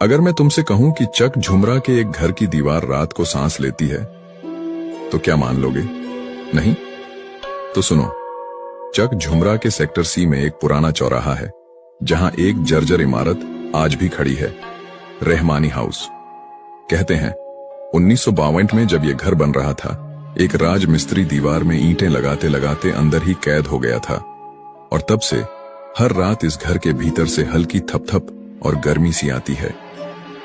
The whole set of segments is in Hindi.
अगर मैं तुमसे कहूं कि चक झुमरा के एक घर की दीवार रात को सांस लेती है, तो क्या मान लोगे? नहीं? तो सुनो, चक झुमरा के सेक्टर सी में एक पुराना चौराहा है, जहां एक जर्जर इमारत आज भी खड़ी है, रहमानी हाउस। कहते हैं 1952 में जब यह घर बन रहा था, एक राजमिस्त्री दीवार में ईंटें लगाते लगाते अंदर ही कैद हो गया था, और तब से हर रात इस घर के भीतर से हल्की थपथप और गर्मी सी आती है,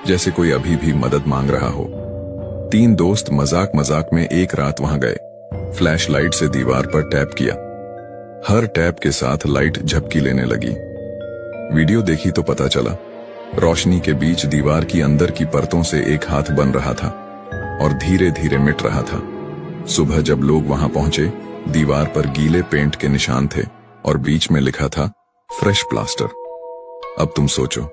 जैसे कोई अभी भी मदद मांग रहा हो। 3 दोस्त मजाक मजाक में एक रात वहां गए, फ्लैश लाइट से दीवार पर टैप किया। हर टैप के साथ लाइट झपकी लेने लगी। वीडियो देखी तो पता चला, रोशनी के बीच दीवार की अंदर की परतों से एक हाथ बन रहा था और धीरे धीरे मिट रहा था। सुबह जब लोग वहां पहुंचे, दीवार पर गीले पेंट के निशान थे और बीच में लिखा था फ्रेश प्लास्टर। अब तुम सोचो,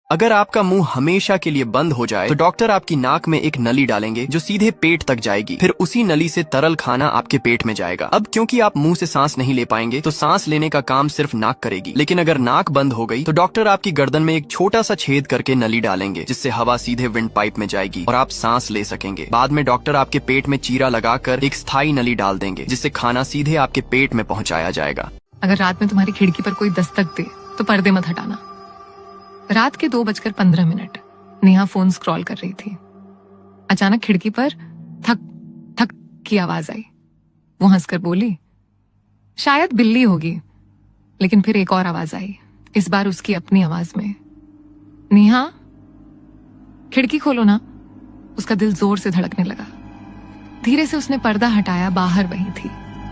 अगर आपका मुंह हमेशा के लिए बंद हो जाए तो डॉक्टर आपकी नाक में एक नली डालेंगे जो सीधे पेट तक जाएगी। फिर उसी नली से तरल खाना आपके पेट में जाएगा। अब क्योंकि आप मुंह से सांस नहीं ले पाएंगे, तो सांस लेने का काम सिर्फ नाक करेगी। लेकिन अगर नाक बंद हो गई तो डॉक्टर आपकी गर्दन में एक छोटा सा छेद करके नली डालेंगे, जिससे हवा सीधे विंड पाइप में जाएगी और आप सांस ले सकेंगे। बाद में डॉक्टर आपके पेट में चीरा लगाकर एक स्थायी नली डाल देंगे, जिससे खाना सीधे आपके पेट में पहुँचाया जाएगा। अगर रात में तुम्हारी खिड़की पर कोई दस्तक दे तो पर्दे मत हटाना। रात के 2:15 नेहा फोन स्क्रॉल कर रही थी। अचानक खिड़की पर थक थक की आवाज आई। वो हंसकर बोली, शायद बिल्ली होगी। लेकिन फिर एक और आवाज आई, इस बार उसकी अपनी आवाज में, नेहा खिड़की खोलो ना। उसका दिल जोर से धड़कने लगा। धीरे से उसने पर्दा हटाया। बाहर वही थी,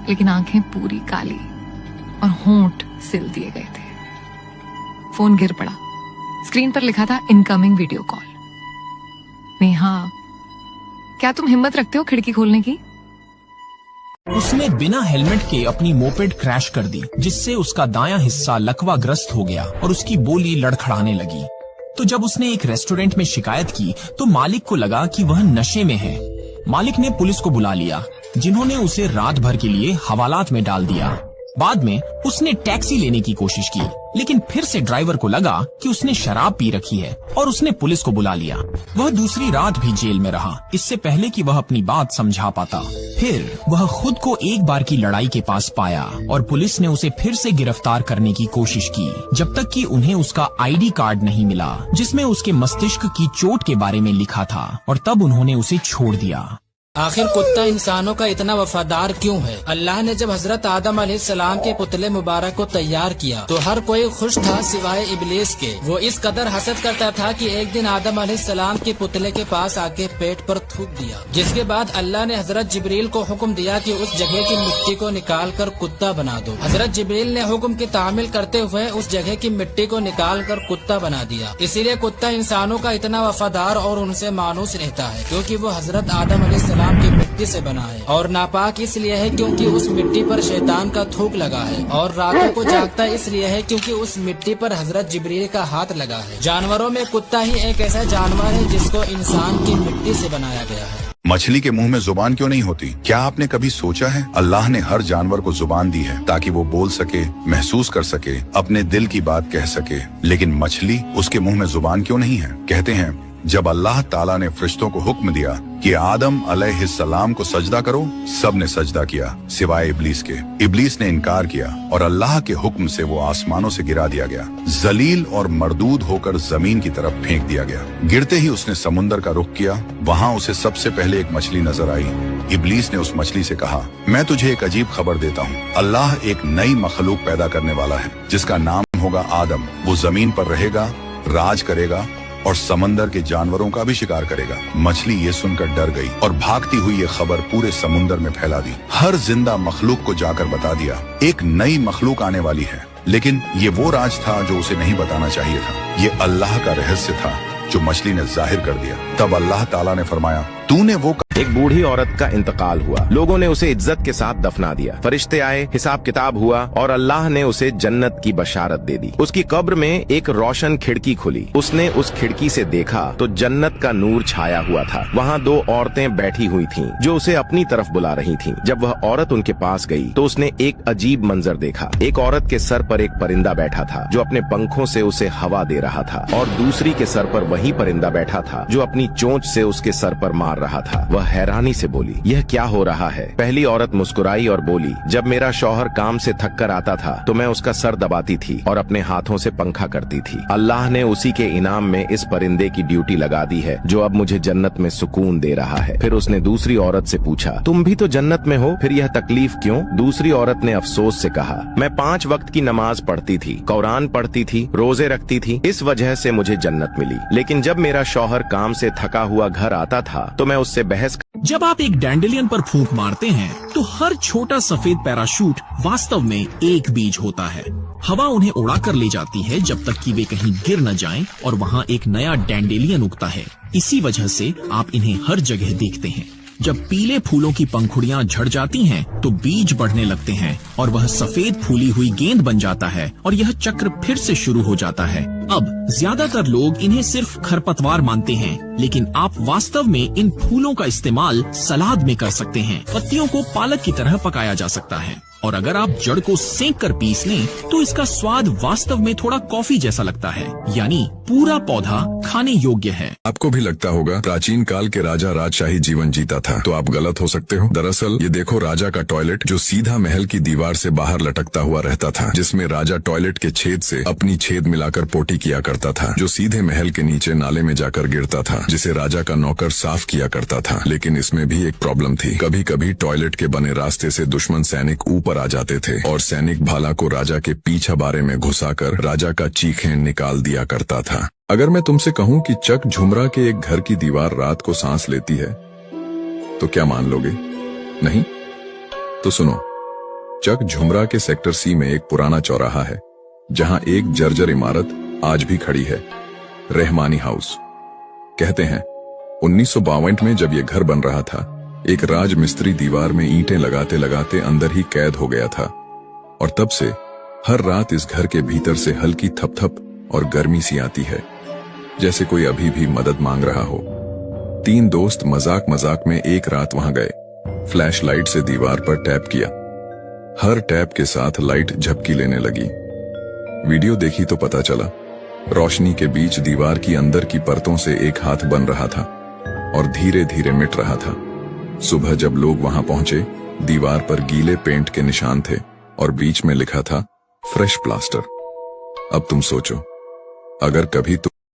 लेकिन आंखें पूरी काली और होंठ सिल दिए गए थे। फोन गिर पड़ा। स्क्रीन पर लिखा था इनकमिंग वीडियो कॉल। नेहा, क्या तुम हिम्मत रखते हो खिड़की खोलने की? उसने बिना हेलमेट के अपनी मोपेड क्रैश कर दी, जिससे उसका दायां हिस्सा लकवाग्रस्त हो गया और उसकी बोली लड़खड़ाने लगी। तो जब उसने एक रेस्टोरेंट में शिकायत की तो मालिक को लगा कि वह नशे में है। मालिक ने पुलिस को बुला लिया, जिन्होंने उसे रात भर के लिए हवालात में डाल दिया। बाद में उसने टैक्सी लेने की कोशिश की, लेकिन फिर से ड्राइवर को लगा कि उसने शराब पी रखी है और उसने पुलिस को बुला लिया। वह दूसरी रात भी जेल में रहा, इससे पहले कि वह अपनी बात समझा पाता। फिर वह खुद को एक बार की लड़ाई के पास पाया और पुलिस ने उसे फिर से गिरफ्तार करने की कोशिश की, जब तक कि उन्हें उसका आईडी कार्ड नहीं मिला, जिसमें उसके मस्तिष्क की चोट के बारे में लिखा था, और तब उन्होंने उसे छोड़ दिया। आखिर कुत्ता इंसानों का इतना वफादार क्यों है? अल्लाह ने जब हजरत आदम अलैहिस्सलाम के पुतले मुबारक को तैयार किया तो हर कोई खुश था सिवाय इब्लीस के। वो इस कदर हसद करता था कि एक दिन आदम अलैहिस्सलाम के पुतले के पास आके पेट पर थूक दिया, जिसके बाद अल्लाह ने हजरत जिब्रील को हुक्म दिया कि उस जगह की मिट्टी को निकाल कर कुत्ता बना दो। हजरत जिब्रील ने हुक्म की तामील करते हुए उस जगह की मिट्टी को निकाल कर कुत्ता बना दिया। इसीलिए कुत्ता इंसानों का इतना वफादार और उनसे मानूस रहता है, क्योंकि वो हजरत आदम अलैहिस्सलाम की मिट्टी से बना है। और नापाक इसलिए है क्योंकि उस मिट्टी पर शैतान का थूक लगा है। और रातों को जागता इसलिए है क्योंकि उस मिट्टी पर हजरत जिब्रील का हाथ लगा है। जानवरों में कुत्ता ही एक ऐसा जानवर है जिसको इंसान की मिट्टी से बनाया गया है। मछली के मुंह में जुबान क्यों नहीं होती? क्या आपने कभी सोचा है, अल्लाह ने हर जानवर को जुबान दी है ताकि वो बोल सके, महसूस कर सके, अपने दिल की बात कह सके। लेकिन मछली, उसके मुंह में जुबान क्यों नहीं है? कहते हैं जब अल्लाह ताला ने फरिश्तों को हुक्म दिया कि आदम अलैहिस्सलाम को सजदा करो, सब ने सजदा किया सिवाय इब्लीस के। इब्लीस ने इनकार किया और अल्लाह के हुक्म से वो आसमानों से गिरा दिया गया, जलील और मरदूद होकर जमीन की तरफ फेंक दिया गया। गिरते ही उसने समुंदर का रुख किया। वहाँ उसे सबसे पहले एक मछली नजर आई। इब्लीस ने उस मछली से कहा, मैं तुझे एक अजीब खबर देता हूँ। अल्लाह एक नई मखलूक पैदा करने वाला है जिसका नाम होगा आदम। वो जमीन पर रहेगा, राज करेगा और समंदर के जानवरों का भी शिकार करेगा। मछली ये सुनकर डर गई और भागती हुई ये खबर पूरे समुंदर में फैला दी। हर जिंदा मखलूक को जाकर बता दिया एक नई मखलूक आने वाली है। लेकिन ये वो राज था जो उसे नहीं बताना चाहिए था। ये अल्लाह का रहस्य था जो मछली ने जाहिर कर दिया। तब अल्लाह ताला ने फरमाया, तूने वो एक बूढ़ी औरत का इंतकाल हुआ। लोगों ने उसे इज्जत के साथ दफना दिया। फरिश्ते आए, हिसाब किताब हुआ और अल्लाह ने उसे जन्नत की बशारत दे दी। उसकी कब्र में एक रोशन खिड़की खुली। उसने उस खिड़की से देखा तो जन्नत का नूर छाया हुआ था। वहाँ 2 औरतें बैठी हुई थीं, जो उसे अपनी तरफ बुला रही थीं। जब वह औरत उनके पास गई तो उसने एक अजीब मंजर देखा। एक औरत के सर पर एक परिंदा बैठा था जो अपने पंखों से उसे हवा दे रहा था, और दूसरी के सर पर वही परिंदा बैठा था जो अपनी चोंच से उसके सर पर मार रहा था। वह हैरानी से बोली, यह क्या हो रहा है? पहली औरत मुस्कुराई और बोली, जब मेरा शौहर काम से थक कर आता था तो मैं उसका सर दबाती थी और अपने हाथों से पंखा करती थी। अल्लाह ने उसी के इनाम में इस परिंदे की ड्यूटी लगा दी है जो अब मुझे जन्नत में सुकून दे रहा है। फिर उसने दूसरी औरत से पूछा, तुम भी तो जन्नत में हो, फिर यह तकलीफ क्यों? दूसरी औरत ने अफसोस से कहा, मैं 5 वक्त की नमाज पढ़ती थी, कुरान पढ़ती थी, रोजे रखती थी, इस वजह से मुझे जन्नत मिली। लेकिन जब मेरा शौहर काम से थका हुआ घर आता था तो मैं उससे बहस। जब आप एक डैंडेलियन पर फूंक मारते हैं तो हर छोटा सफेद पैराशूट वास्तव में एक बीज होता है। हवा उन्हें उड़ा कर ले जाती है जब तक कि वे कहीं गिर न जाएं और वहाँ एक नया डैंडेलियन उगता है। इसी वजह से आप इन्हें हर जगह देखते हैं। जब पीले फूलों की पंखुड़ियां झड़ जाती हैं तो बीज बढ़ने लगते हैं और वह सफेद फूली हुई गेंद बन जाता है और यह चक्र फिर से शुरू हो जाता है। अब ज्यादातर लोग इन्हें सिर्फ खरपतवार मानते हैं, लेकिन आप वास्तव में इन फूलों का इस्तेमाल सलाद में कर सकते हैं। पत्तियों को पालक की तरह पकाया जा सकता है और अगर आप जड़ को सेंक कर पीस लें तो इसका स्वाद वास्तव में थोड़ा कॉफी जैसा लगता है, यानी पूरा पौधा खाने योग्य है। आपको भी लगता होगा प्राचीन काल के राजा राजशाही जीवन जीता था, तो आप गलत हो सकते हो। दरअसल ये देखो राजा का टॉयलेट जो सीधा महल की दीवार से बाहर लटकता हुआ रहता था, जिसमें राजा टॉयलेट के छेद से अपनी छेद मिलाकर पोटी किया करता था, जो सीधे महल के नीचे नाले में जाकर गिरता था, जिसे राजा का नौकर साफ किया करता था। लेकिन इसमें भी एक प्रॉब्लम थी। कभी कभी टॉयलेट के बने रास्ते से दुश्मन सैनिक ऊपर आ जाते थे और सैनिक भाला को राजा के पीछा बारे में घुसाकर राजा का चीखें निकाल दिया करता था। अगर मैं तुमसे कहूं कि चक झुमरा के एक घर की दीवार रात को सांस लेती है, तो क्या मान लोगे? नहीं? तो सुनो, चक झुमरा के सेक्टर सी में एक पुराना चौराहा है जहां एक जर्जर इमारत आज भी खड़ी है, रहमानी हाउस। कहते हैं 1952 में जब ये घर बन रहा था, एक राजमिस्त्री दीवार में ईंटें लगाते लगाते अंदर ही कैद हो गया था और तब से हर रात इस घर के भीतर से हल्की थपथप और गर्मी सी आती है, जैसे कोई अभी भी मदद मांग रहा हो। 3 दोस्त मजाक मजाक में एक रात वहां गए, फ्लैश लाइट से दीवार पर टैप किया। हर टैप के साथ लाइट झपकी लेने लगी। वीडियो देखी तो पता चला रोशनी के बीच दीवार की अंदर की परतों से एक हाथ बन रहा था और धीरे धीरे मिट रहा था। सुबह जब लोग वहां पहुंचे, दीवार पर गीले पेंट के निशान थे और बीच में लिखा था फ्रेश प्लास्टर। अब तुम सोचो, अगर कभी